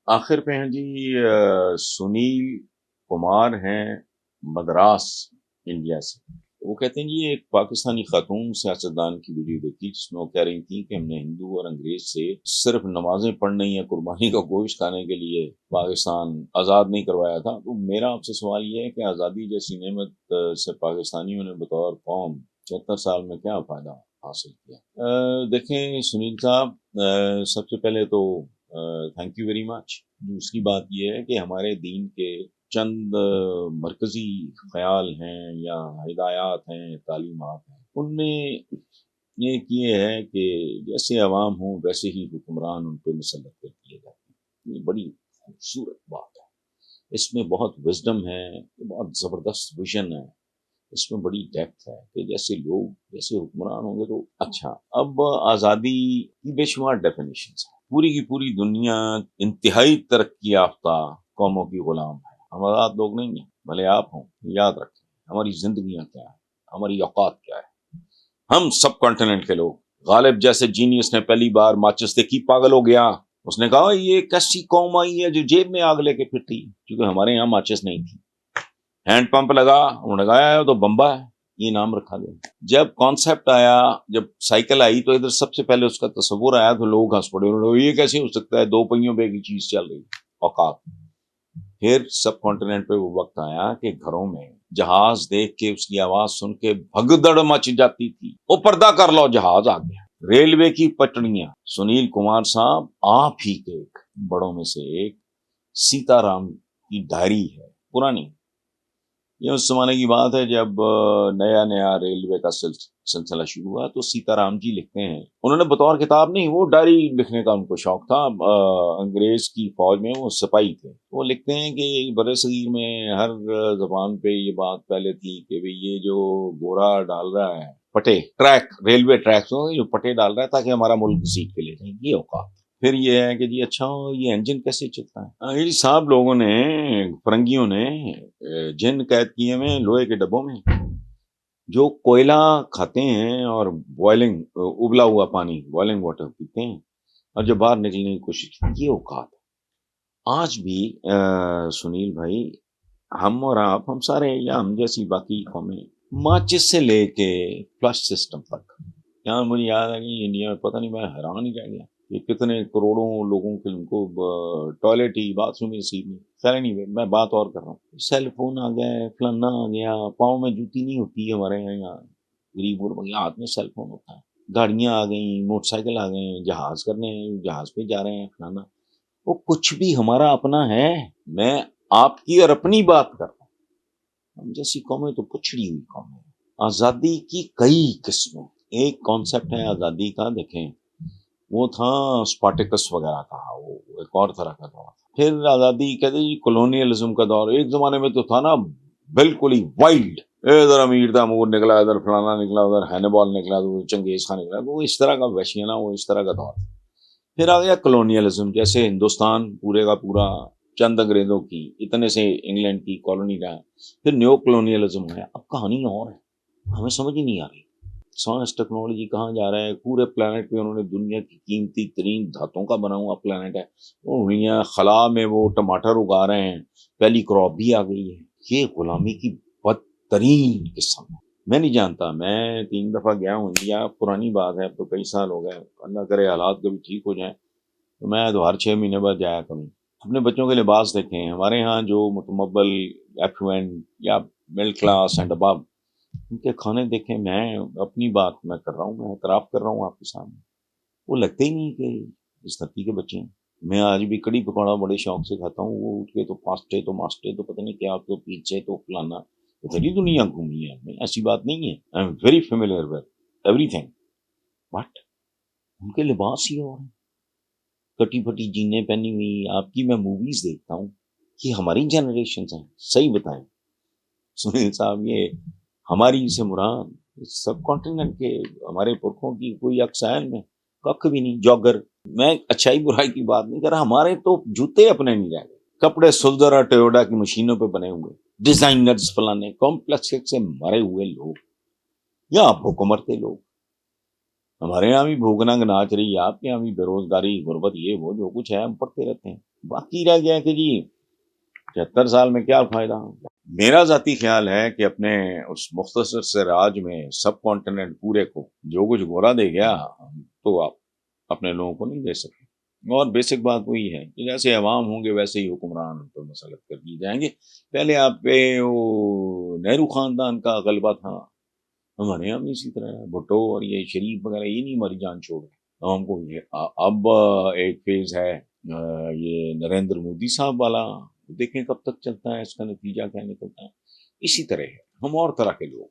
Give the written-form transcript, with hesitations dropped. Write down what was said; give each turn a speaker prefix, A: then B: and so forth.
A: آخر پہ ہیں جی سنیل کمار ہیں مدراس انڈیا سے. وہ کہتے ہیں جی ایک پاکستانی خاتون سیاستدان کی ویڈیو دیکھی جس میں وہ کہہ رہی تھی کہ ہم نے ہندو اور انگریز سے صرف نمازیں پڑھنے یا قربانی کا گوشت کھانے کے لیے پاکستان آزاد نہیں کروایا تھا. تو میرا آپ سے سوال یہ ہے کہ آزادی جیسی نعمت سے پاکستانیوں نے بطور قوم 76 سال میں کیا فائدہ حاصل کیا؟ دیکھیں سنیل صاحب، سب سے پہلے تو تھینک یو ویری مچ. دوسری بات یہ ہے کہ ہمارے دین کے چند مرکزی خیال ہیں یا ہدایات ہیں، تعلیمات ہیں، ان میں ایک یہ ہے کہ جیسے عوام ہوں ویسے ہی حکمران ان پہ مسلط کر دیے جاتے ہیں. یہ بڑی خوبصورت بات ہے، اس میں بہت وزڈم ہے، بہت زبردست ویژن ہے، اس میں بڑی ڈیپتھ ہے کہ جیسے لوگ جیسے حکمران ہوں گے تو اچھا. اب آزادی کی بے شمار ڈیفینیشنز ہیں. پوری کی پوری دنیا انتہائی ترقی یافتہ قوموں کی غلام ہے. ہم آزاد لوگ نہیں ہیں، بھلے آپ ہوں. یاد رکھیں ہماری زندگیاں کیا ہیں، ہماری اوقات کیا ہے. ہم سب کانٹیننٹ کے لوگ. غالب جیسے جینیس نے پہلی بار ماچس دیکھی پاگل ہو گیا. اس نے کہا یہ کیسی قوم آئی ہے جو جیب میں آگ لے کے پھرتی، کیونکہ ہمارے یہاں ماچس نہیں تھی. ہینڈ پمپ لگا، انہوں نے لگایا تو بمبا ہے، یہ نام رکھا گیا. جب کانسیپٹ آیا، جب سائیکل آئی تو ادھر سب سے پہلے اس کا تصور آیا تو لوگ ہنس پڑے. انہوں نے یہ کیسے ہو سکتا ہے، 2 پہیوں پہ کی چیز چل رہی. اوقات. پھر سب کانٹیننٹ پہ وہ وقت آیا کہ گھروں میں جہاز دیکھ کے اس کی آواز سن کے بھگدڑ مچ جاتی تھی. وہ پردہ کر لو، جہاز آ گیا. ریلوے کی پٹڑیاں. سنیل کمار صاحب آپ ہی کے ایک بڑوں میں سے ایک سیتا رام کی ڈائری ہے پرانی. یہ اس زمانے کی بات ہے جب نیا نیا ریلوے کا سلسلہ شروع ہوا تو سیتا رام جی لکھتے ہیں. انہوں نے بطور کتاب نہیں، وہ ڈائری لکھنے کا ان کو شوق تھا. انگریز کی فوج میں وہ سپاہی تھے. وہ لکھتے ہیں کہ برِ صغیر میں ہر زبان پہ یہ بات پہلے تھی کہ یہ جو گورا ڈال رہا ہے پٹے ٹریک، ریلوے ٹریک جو پٹے ڈال رہا ہے تاکہ ہمارا ملک سیکھ کے لے جائیں، یہ اوقات. پھر یہ ہے کہ جی اچھا یہ انجن کیسے چلتا ہے. یہ صاحب لوگوں نے، فرنگیوں نے جن قید کیے ہوئے لوہے کے ڈبوں میں، جو کوئلہ کھاتے ہیں اور بوائلنگ ابلا ہوا پانی بوائلنگ واٹر پیتے ہیں اور جب باہر نکلنے کی کوشش کی. یہ اوقات آج بھی سنیل بھائی، ہم اور آپ، ہم سارے یا ہم جیسی باقی قومیں، ماچس سے لے کے فلش سسٹم تک. یہاں مجھے یاد ہے کہ انڈیا میں پتہ نہیں، میں حیران ہی رہ گیا کہ کتنے کروڑوں لوگوں کے ان کو ٹوائلٹ ہی باتھ روم ہی نصیب نہیں. خیر نہیں، میں بات اور کر رہا ہوں. سیل فون آ گیا، فلانا آ گیا، پاؤں میں جوتی نہیں ہوتی ہے ہمارے یہاں غریب اور ہاتھ میں سیل فون ہوتا ہے. گاڑیاں آ گئیں، موٹر سائیکل آ گئے، جہاز کرنے جہاز پہ جا رہے ہیں فلانا. وہ کچھ بھی ہمارا اپنا ہے. میں آپ کی اور اپنی بات کر رہا ہوں. ہم جیسی قومیں تو پچھڑی ہوئی قومیں. آزادی کی کئی قسمیں. ایک کانسیپٹ ہے آزادی کا، دیکھیں وہ تھا اسپارٹیکس وغیرہ کا، وہ ایک اور طرح کا دور. پھر آزادی کہتے جی کولونیلزم کا دور. ایک زمانے میں تو تھا نا بالکل ہی وائلڈ، ادھر امیر تیمور نکلا، ادھر فلانا نکلا، ادھر ہینیبال نکلا، ادھر چنگیز خان نکلا. وہ اس طرح کا وحشیانہ، وہ اس طرح کا دور. پھر آ گیا کولونیلزم، جیسے ہندوستان پورے کا پورا چند انگریزوں کی، اتنے سے انگلینڈ کی کالونی رہا. پھر نیو کولونیلزم ہے. اب کہانی اور ہے، ہمیں سمجھ ہی نہیں آ رہی. سائنس ٹیکنالوجی کہاں جا رہا ہے. پورے پلانٹ پہ انہوں نے دنیا کی قیمتی ترین دھاتوں کا بنا ہوا پلانٹ ہے. وہ خلا میں وہ ٹماٹر اگا رہے ہیں، پہلی کراپ بھی آ گئی ہے. یہ غلامی کی بدترین قسم ہے. میں نہیں جانتا، میں 3 دفعہ گیا ہوں انڈیا. پرانی بات ہے، اب تو کئی سال ہو گئے. اللہ کرے حالات کبھی ٹھیک ہو جائیں تو میں تو ہر 6 مہینے بعد جایا کروں. اپنے بچوں کے لباس دیکھیں. ہمارے ہاں جو متمول ایفلوئنٹ یا مڈل کلاس اینڈ ابو، ان کے کھانے دیکھیں. میں اپنی بات میں کر رہا ہوں، میں اعتراف کر رہا ہوں آپ کے سامنے. وہ لگتے ہی نہیں کہ اس دھرتی کے بچے ہیں. میں آج بھی کڑی پکوڑا بڑے شوق سے کھاتا ہوں. وہ اٹھ کے تو پاسٹے تو ماسٹے تو پتہ نہیں کیا، تو پیچھے تو فلانا. اتنی دنیا گھومی ہے ہم نے، ایسی بات نہیں ہے. I am very familiar with every thing. But in کے لباس ہی اور ہیں، کٹی پھٹی جینیں پہنی ہوئی. آپ کی میں موویز دیکھتا ہوں، یہ ہماری جنریشنز ہیں. صحیح بتائیں سنیل صاحب، یہ ہماری سے مراد سب کانٹیننٹ کے ہمارے پرکھوں کی کوئی اقسام میں کخ بھی نہیں. جاگر، میں اچھائی برائی کی بات نہیں کر رہا. ہمارے تو جوتے اپنے نہیں رہ گئے. کپڑے سلدر اور ٹویوٹا کی مشینوں پہ بنے ہوئے ڈیزائنرز فلانے کمپلیکس سے مرے ہوئے لوگ، یا بھوک مرتے لوگ. ہمارے یہاں بھی بھوک ننگ ناچ رہی ہے، آپ کے یہاں بھی بے روزگاری، غربت، یہ وہ جو کچھ ہے ہم پڑھتے رہتے ہیں. باقی رہ گیا کہ جی 76 سال میں کیا فائدہ. میرا ذاتی خیال ہے کہ اپنے اس مختصر سے راج میں سب کانٹیننٹ پورے کو جو کچھ گورا دے گیا تو آپ اپنے لوگوں کو نہیں دے سکے. اور بیسک بات وہی ہے کہ جیسے عوام ہوں گے ویسے ہی حکمران پر مسلط کر دیے جائیں گے. پہلے آپ پہ وہ نہرو خاندان کا غلبہ تھا، ہمارے یہاں بھی اسی طرح ہے. بھٹو اور یہ شریف وغیرہ یہ نہیں ہماری جان چھوڑ رہے ہم کو. اب ایک فیز ہے یہ نریندر مودی صاحب والا، دیکھیں کب تک چلتا ہے، اس کا نتیجہ کیا نکلتا ہے. اسی طرح ہے، ہم اور طرح کے لوگ